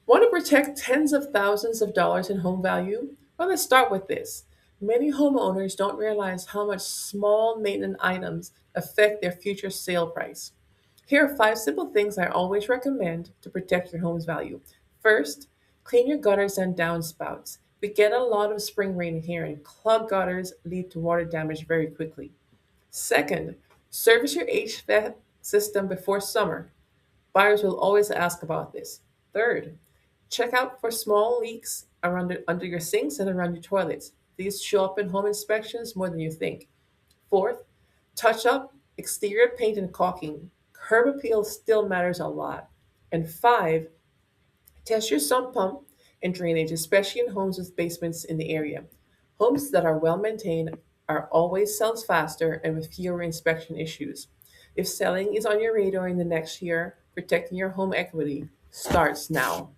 Want to protect tens of thousands of dollars in home value? Well, let's start with this. Many homeowners don't realize how much small maintenance items affect their future sale price. Here are five simple things I always recommend to protect your home's value. First, clean your gutters and downspouts. We get a lot of spring rain here, and clogged gutters lead to water damage very quickly. Second, service your HVAC system before summer. Buyers will always ask about this. Third, check out for small leaks under your sinks and around your toilets. These show up in home inspections more than you think. Fourth, touch up exterior paint and caulking. Curb appeal still matters a lot. And five, test your sump pump and drainage, especially in homes with basements in the area. Homes that are well maintained are always sells faster and with fewer inspection issues. If selling is on your radar in the next year, protecting your home equity starts now.